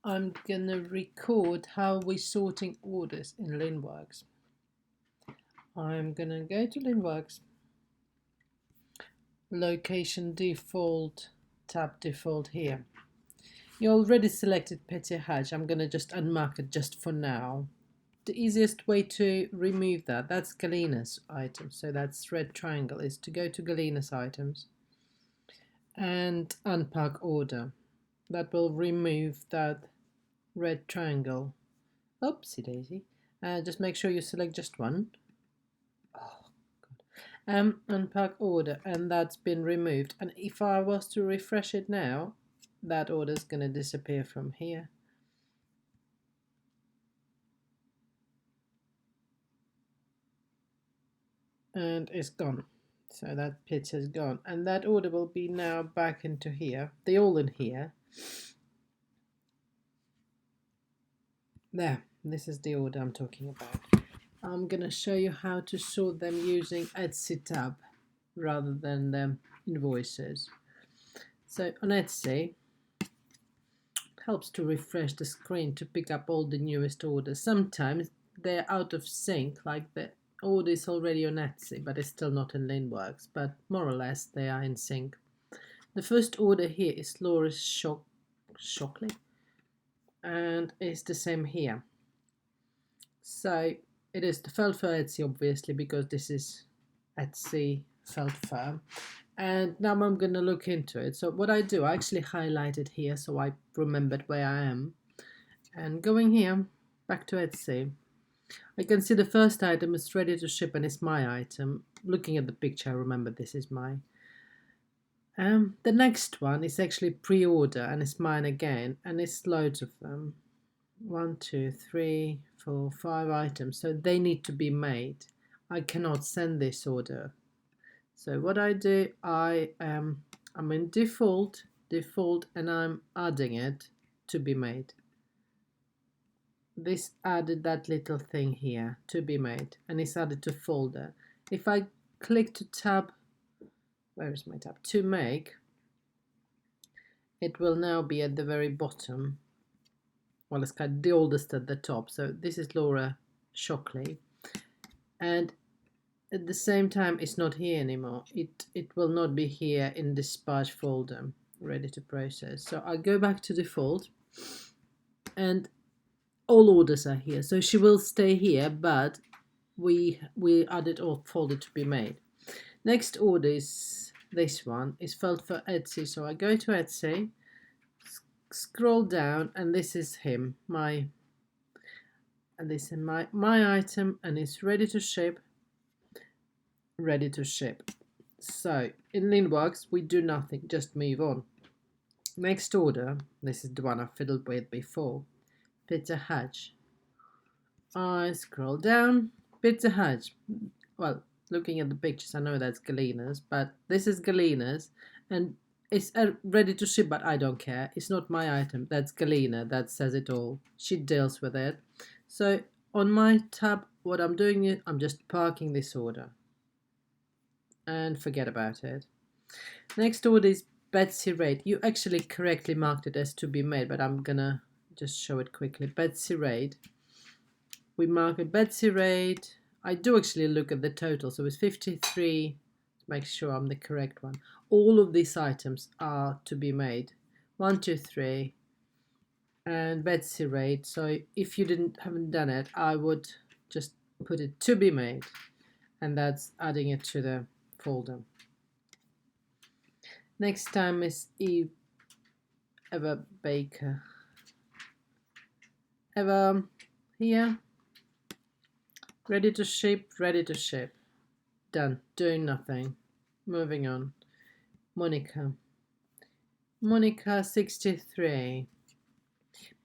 I'm gonna record how we're sorting orders in linnworks. I'm gonna go to linnworks, location default, tab default here. You already selected Petty Hatch. I'm gonna just unmark it just for now. The easiest way to remove that's Galina's item, so that's red triangle, is to go to Galina's items and unpack order. That will remove that red triangle. Oopsie daisy. Just make sure you select just one. Oh, God. Unpack order, and that's been removed. And if I was to refresh it now, that order is going to disappear from here. And it's gone. So that picture is gone. And that order will be now back into here. They're all in here. There, this is the order I'm talking about. I'm going to show you how to sort them using Etsy tab rather than the invoices. So on Etsy, it helps to refresh the screen to pick up all the newest orders. Sometimes they're out of sync, like the order is already on Etsy, but it's still not in linnworks, but more or less they are in sync. The first order here is Laura's Shockley, and it's the same here. So it is the felt for Etsy, obviously, because this is Etsy felt fur. And now I'm going to look into it. So what I do, I actually highlight it here so I remembered where I am. And going here, back to Etsy, I can see the first item is ready to ship and it's my item. Looking at the picture, I remember this is mine. The next one is actually pre-order and it's mine again, and it's loads of them. 1, 2, 3, 4, 5 items, so they need to be made. I cannot send this order. So what I do, I'm in default, and I'm adding it to be made. This added that little thing here, to be made, and it's added to folder. If I click to tab, where is my tab? To make, it will now be at the very bottom. Well, it's kind of the oldest at the top. So this is Laura Shockley, and at the same time it's not here anymore. It will not be here in dispatch folder, ready to process. So I go back to default, and all orders are here. So she will stay here, but we added all folder to be made. Next order is this one. It's felt for Etsy. So I go to Etsy, scroll down, and this is him, my item, and it's ready to ship. So in linnworks we do nothing, just move on. Next order, this is the one I fiddled with before, Pizza Hatch. I scroll down, Pizza Hatch. Well, looking at the pictures I know that's Galina's, but this is Galina's, and it's ready to ship, but I don't care. It's not my item. That's Galina. That says it all. She deals with it. So on my tab, what I'm doing is I'm just parking this order and forget about it. Next order is Betsy Raid. You actually correctly marked it as to be made, but I'm gonna just show it quickly. Betsy Raid. We mark it Betsy Raid. I do actually look at the total, so it's 53. Make sure I'm the correct one. All of these items are to be made. 1, 2, 3, and Betsy Raid. So if you haven't done it, I would just put it to be made, and that's adding it to the folder. Next time is Eva Baker. Eva here. Ready to ship. Done. Doing nothing. Moving on. Monica 63.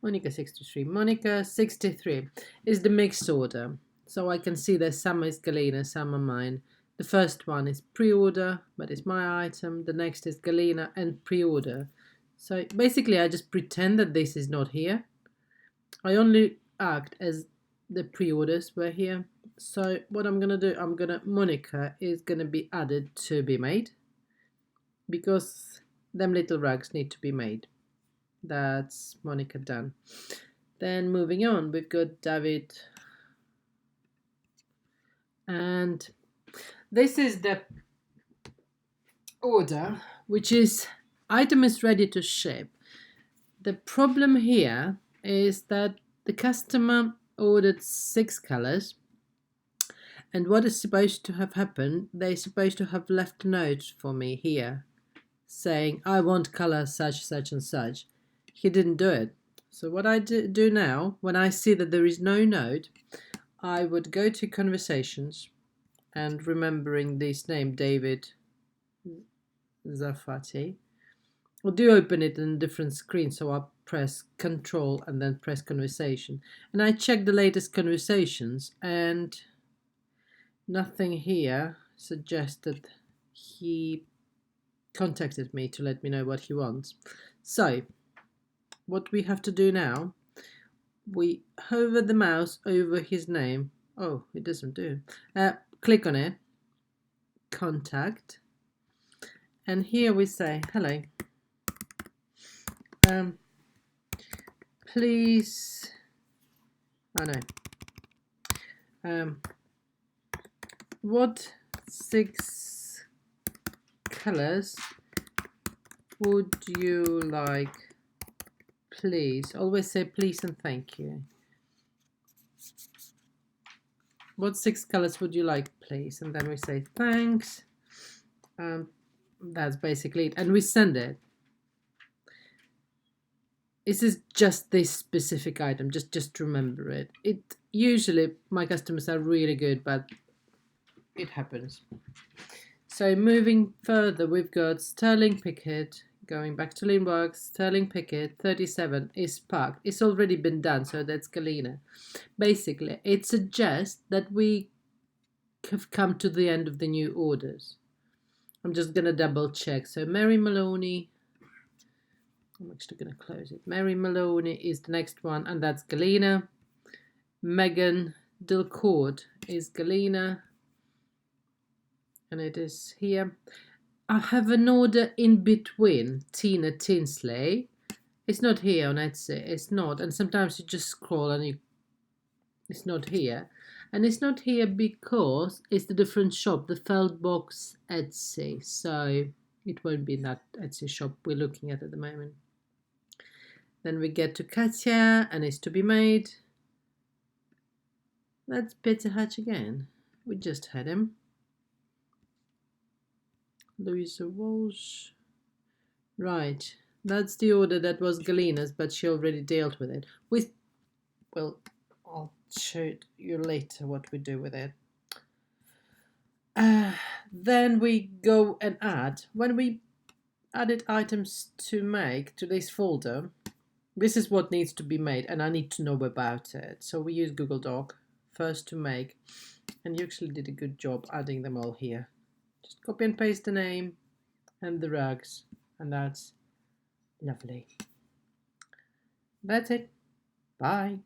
Monica 63 is the mixed order. So I can see that some is Galina, some are mine. The first one is pre-order, but it's my item. The next is Galina and pre-order. So basically I just pretend that this is not here. I only act as the pre-orders were here. So what I'm gonna do, Monica is gonna be added to be made, because them little rugs need to be made. That's Monica done. Then moving on, we've got David. And this is the order, which is item is ready to ship. The problem here is that the customer ordered 6 colors, and what is supposed to have happened, they're supposed to have left a note for me here saying I want color such, such and such. He didn't do it. So what I do now, when I see that there is no note, I would go to conversations, and remembering this name, David Zafati, I do open it in a different screen, so I'll press Control and then press Conversation. And I check the latest conversations, and nothing here suggested he contacted me to let me know what he wants. So what we have to do now, we hover the mouse over his name. Oh, it doesn't do. Click on it, contact, and here we say, hello, please, what 6 colors would you like, please? Always say please and thank you. What 6 colors would you like, please? And then we say thanks. That's basically it, and we send it. This is just this specific item, just remember it. It usually, my customers are really good, but it happens. So moving further, we've got Sterling Picket, going back to linnworks. Sterling Picket 37 is packed. It's already been done, so that's Galena. Basically, it suggests that we have come to the end of the new orders. I'm just gonna double check. So Mary Maloney, I'm actually gonna close it. Mary Maloney is the next one, and that's Galena. Megan Delcourt is Galena, and it is here. I have an order in between, Tina Tinsley. It's not here on Etsy, it's not, and sometimes you just scroll and it's not here. And it's not here because it's the different shop, the Feldbox Etsy, so it won't be in that Etsy shop we're looking at the moment. Then we get to Katya, and it's to be made. That's Peter Hatch again. We just had him. Louisa Walsh. Right, that's the order that was Galena's, but she already dealt with it. Well, I'll show you later what we do with it. Then we go and add. When we added items to make to this folder, this is what needs to be made, and I need to know about it. So we use Google Doc first to make, and you actually did a good job adding them all here. Just copy and paste the name and the rugs, and that's lovely. That's it. Bye.